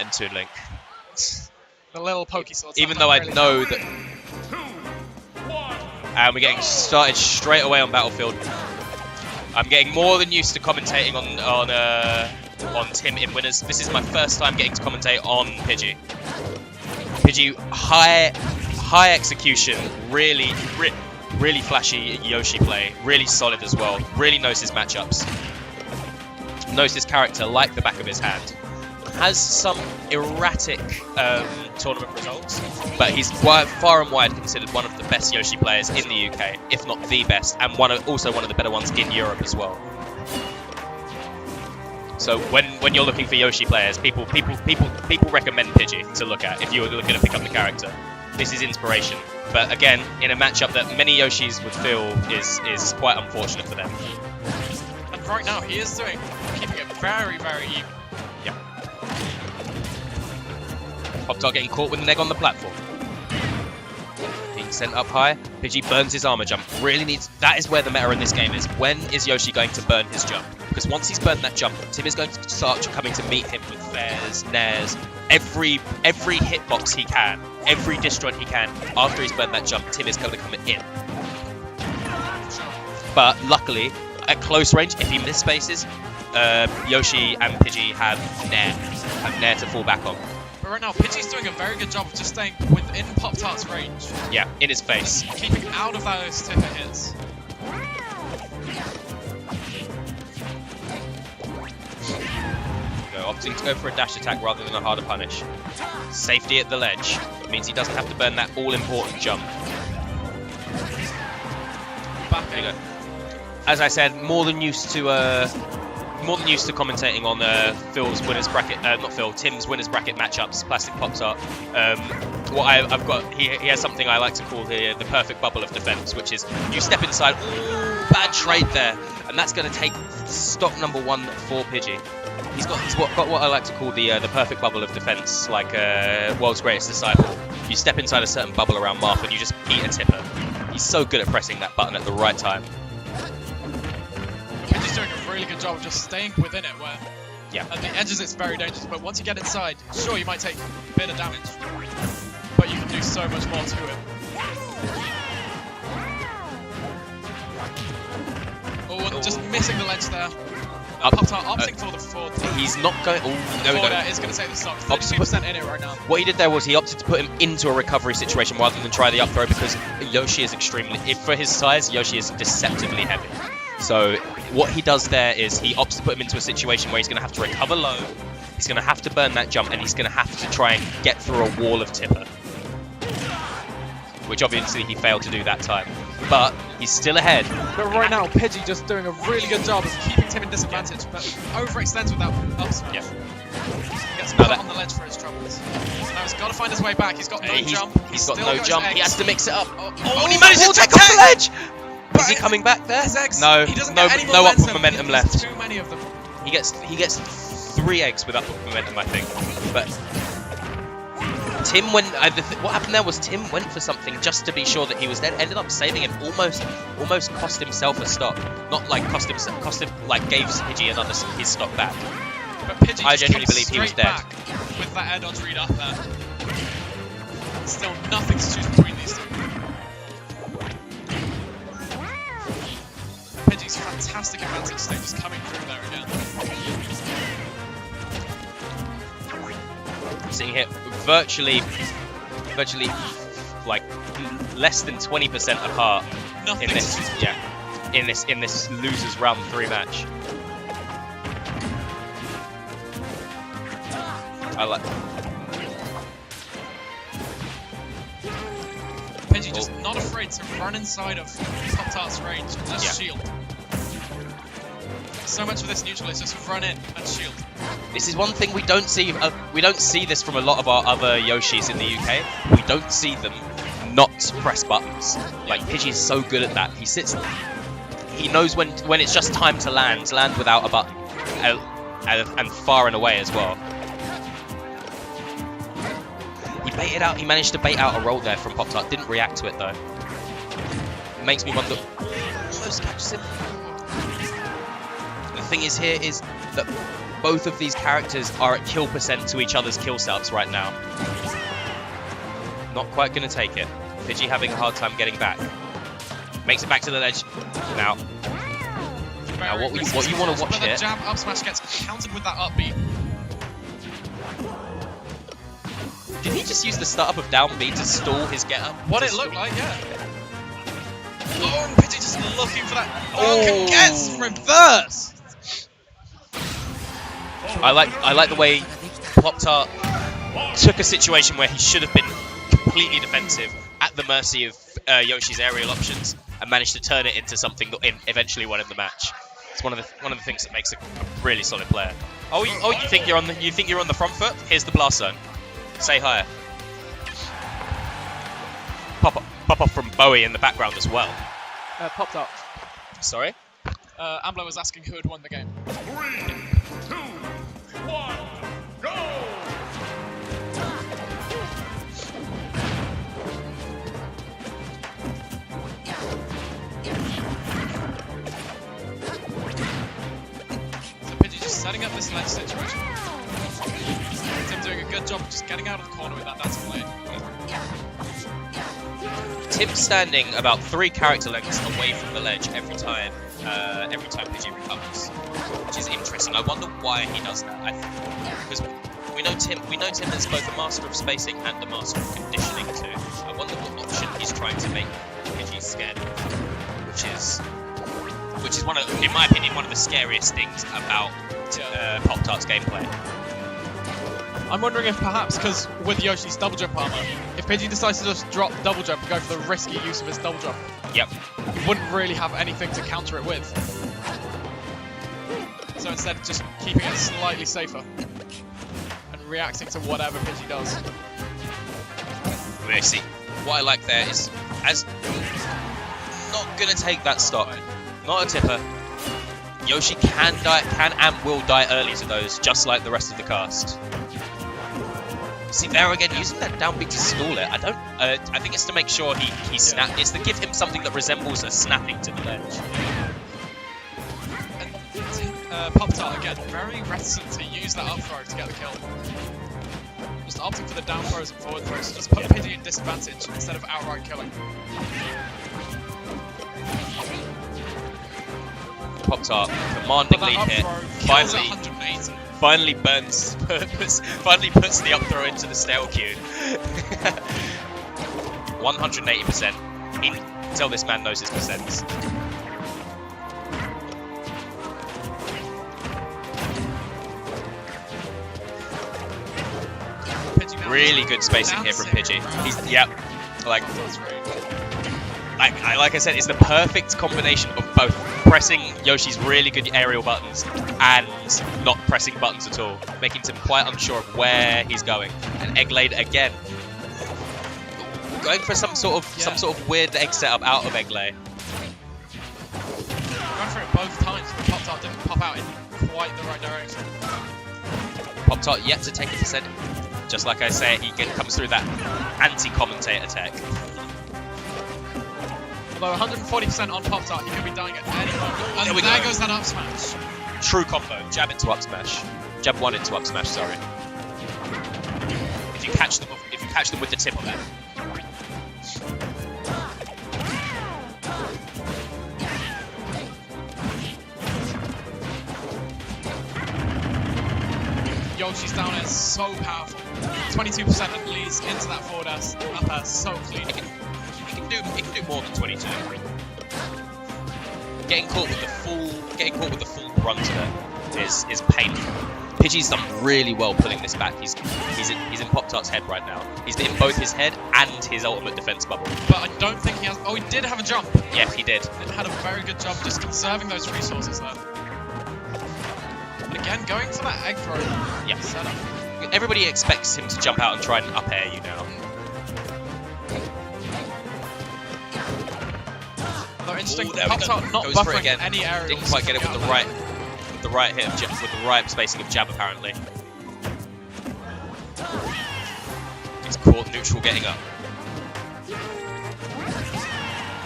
and Toon Link. The little pokey swords. Even though I know that... And we're getting started straight away on Battlefield. I'm getting more than used to commentating on Tim in winners. This is my first time getting to commentate on PidgeY. PidgeY, high execution, really flashy Yoshi play, really solid as well. Really knows his matchups, knows his character like the back of his hand. Has some erratic tournament results, but he's far and wide considered one of the best Yoshi players in the UK, if not the best, and also one of the better ones in Europe as well. So when you're looking for Yoshi players, people recommend PidgeY to look at if you're looking to pick up the character. This is inspiration, but again, in a matchup that many Yoshis would feel is quite unfortunate for them. And right now he is keeping it very even. Yeah. Poptart getting caught with an egg on the platform. Being sent up high. PidgeY burns his armor jump. Really needs... That is where the meta in this game is. When is Yoshi going to burn his jump? Because once he's burned that jump, Tim is going to start coming to meet him with fairs, nairs, every hitbox he can, every disjoint he can. After he's burned that jump, Tim is going to come in. But luckily, at close range, if he misspaces, Yoshi and PidgeY have Nair to fall back on. But right now, PidgeY's doing a very good job of just staying within Poptart's range. Yeah, in his face. Keeping out of those tipper hits. Opting to go for a dash attack rather than a harder punish. Safety at the ledge. It means he doesn't have to burn that all-important jump. There you go. As I said, more than used to commentating on Phil's winners bracket, not Phil, Tim's winners bracket matchups, Plastic Poptart. What I've got, he has something I like to call the perfect bubble of defense, which is you step inside, ooh, bad trade there, and that's going to take stock number 1 for PidgeY. He's got what I like to call the perfect bubble of defense, like World's Greatest Disciple. You step inside a certain bubble around Marth and you just eat a tipper. He's so good at pressing that button at the right time. PidgeY's doing a really good job of just staying within it, where at the edges it's very dangerous, but once you get inside, sure, you might take a bit of damage, but you can do so much more to it. Oh, and just missing the ledge there. Poptart opting for the he's not going... Oh, no. Is going to take the stock. 32% in it right now. What he did there was he opted to put him into a recovery situation rather than try the up throw, because Yoshi is for his size, Yoshi is deceptively heavy. So what he does there is he opts to put him into a situation where he's going to have to recover low, he's going to have to burn that jump, and he's going to have to try and get through a wall of tipper. Which obviously he failed to do that time. But he's still ahead. But right now, PidgeY just doing a really good job of keeping Tim in disadvantage, but overextends with that up smash. Yeah. He gets put on the ledge for his troubles. So now he's got to find his way back. He's got no jump. He's got no jump. He has to mix it up. And he managed to take off the ledge! Is he coming back there? No, he doesn't no upward momentum left. Too many of them. He gets 3 eggs with upward momentum, I think. But Tim went. What happened there was Tim went for something just to be sure that he was dead. Ended up saving him. Almost cost himself a stock. Not like cost him like gave PidgeY his stock back. But PidgeY I genuinely believe he was dead. With that air dodge read up there. Still nothing to choose between these two. PidgeY's fantastic advantage stage is coming through there again. Sitting here virtually like less than 20% apart Nothing in this in this losers round 3 match. I like PidgeY just not afraid to run inside of Poptart's range and just shield. So much of this neutral is just run in and shield. This is one thing we don't see. We don't see this from a lot of our other Yoshis in the UK. We don't see them not press buttons. Like PidgeY is so good at that. He sits. He knows when it's just time to land without a button, and far and away as well. He baited out. He managed to bait out a roll there from Poptart. Didn't react to it though. It makes me wonder. Almost catches him. The thing is here is that both of these characters are at kill percent to each other's kill stats right now. Not quite going to take it. PidgeY having a hard time getting back. Makes it back to the ledge. Now what you want to watch here... The jab up smash gets countered with that up beat. Did he just use the startup of down B to stall his get up? What it looked like, yeah. Oh, PidgeY just looking for that. Oh, gets reverse. I like the way Poptart took a situation where he should have been completely defensive at the mercy of Yoshi's aerial options and managed to turn it into something that eventually won in the match. It's one of the things that makes a really solid player. Oh, you think you're on the front foot? Here's the Blastzone. Say hi. Pop off from Bowie in the background as well. Poptart. Sorry? Ambler was asking who had won the game. 3, 2, 1, go! So PidgeY just setting up this ledge situation. Tim doing a good job of just getting out of the corner with that dancing blade. Tim's standing about 3 character lengths away from the ledge every time PidgeY recovers, which is interesting. I wonder why he does that. Because we know Tim is both a master of spacing and a master of conditioning too. I wonder what option he's trying to make PidgeY scared of, which is in my opinion, one of the scariest things about Poptart's gameplay. I'm wondering if perhaps, because with Yoshi's double jump armor, if PidgeY decides to just drop double jump and go for the risky use of his double jump, yep, he wouldn't really have anything to counter it with. So instead, just keeping it slightly safer and reacting to whatever PidgeY does. See, what I like there is, as not gonna take that stock, not a tipper. Yoshi can and will die early to those, just like the rest of the cast. See there again, using that down beat to stall it. I think it's to make sure he snap. It's to give him something that resembles a snapping to the ledge. And Poptart again, very reticent to use that up throw to get the kill. Just opting for the down throws and forward throws to just put PidgeY in disadvantage instead of outright killing. Poptart commanding lead hit. Finally puts the up throw into the stale queue. 180%. He can tell this man knows his percents. Really good spacing here from PidgeY. Like I said, it's the perfect combination of both pressing Yoshi's really good aerial buttons and not pressing buttons at all, making him quite unsure of where he's going. And Egglade again, going for some sort of weird egg setup out of Egglade. Going for it both times, but Poptart didn't pop out in quite the right direction. Poptart yet to take a percent. Just like I say, he comes through that anti-commentator tech. Although 140% on Poptart, he could be dying at any moment. And there goes that up smash. True combo. Jab into up smash. Jab 1 into up smash, sorry. If you catch them with the tip of that. Yoshi's down air is so powerful. 22% and leads into that forward air up air so clean. He can do more than 22. Getting caught with the full brunt of it is painful. PidgeY's done really well pulling this back. He's in Poptart's head right now. He's in both his head and his ultimate defense bubble. But I don't think he has. Oh, he did have a jump. Yes, he did. He had a very good job just conserving those resources there. And again, going for that egg throw. Yeah. Setup. Everybody expects him to jump out and try and up air you now. Although interesting, Ooh, Poptart not goes for it buffering again. any aerials. Didn't quite get it with the right hit of jab, with the right spacing of jab apparently. He's caught neutral getting up.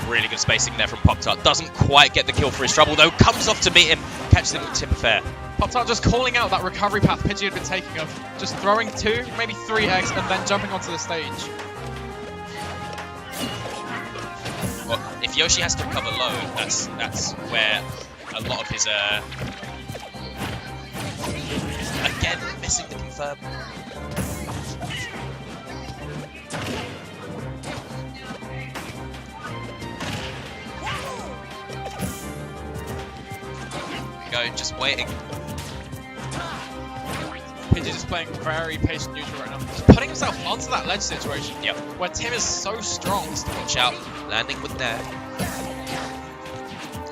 Really good spacing there from Poptart. Doesn't quite get the kill for his trouble though. Comes off to meet him. Catches him with tip of air. Poptart just calling out that recovery path PidgeY had been taking of just throwing 2, maybe 3 eggs and then jumping onto the stage. Well, if Yoshi has to recover low, that's where a lot of his again missing the confirm. Go, just waiting. PidgeY just playing very patient neutral right now. Just putting himself onto that ledge situation. Yep. Where Tim is so strong. Watch out, landing with that.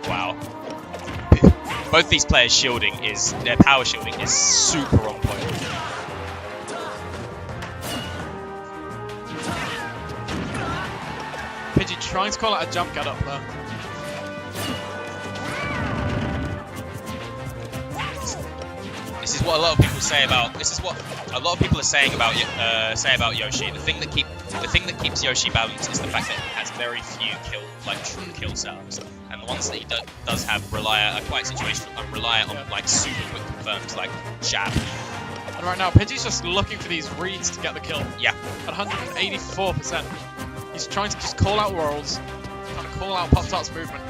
Wow. Both these players' shielding their power shielding is super on point. PidgeY trying to call out a jump get up there. This is what a lot of people say about. This is what a lot of people are saying about Yoshi. The thing that keeps Yoshi balanced is the fact that he has very few true kill setups, and the ones that he does have are quite situational and rely on like super quick confirms like jab. And right now PidgeY's just looking for these reads to get the kill. Yeah. At 184%. He's trying to just call out rolls, trying to call out Poptart's movement.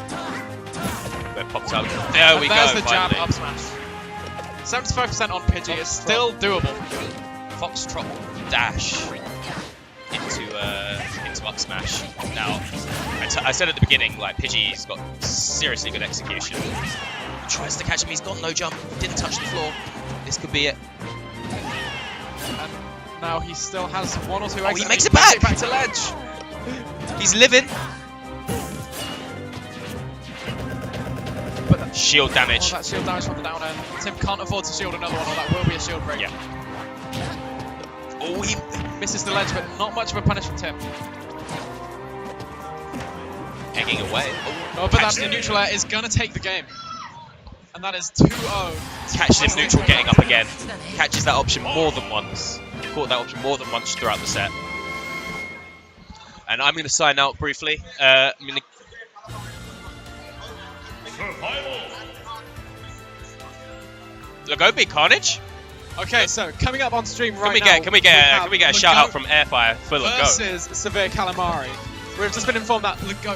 Where Poptart? There we go. There's the jab finally. up smash. 75% on PidgeY is still doable. Foxtrot dash into up smash. Now, I said at the beginning, like PidgeY's got seriously good execution. He tries to catch him. He's got no jump. Didn't touch the floor. This could be it. And now he still has 1 or 2 eggs. Oh, he makes it back back to ledge. He's living. But that Shield damage. that shield damage from the down air. Tim can't afford to shield another one, or that will be a shield break. Yeah. Oh, he Misses the ledge, but not much of a punish from Tim. hanging away. Oh, but that neutral air is gonna take the game. And that is 2-0. Catches him neutral, getting up again. Catches that option more than once. Caught that option more than once throughout the set. And I'm going to sign out briefly. Survival. Look, go big Carnage. Okay, so coming up on stream right Can we now. get a shout out from Airfire for Look Go? Versus Severe Calamari. We've just been informed that Look Go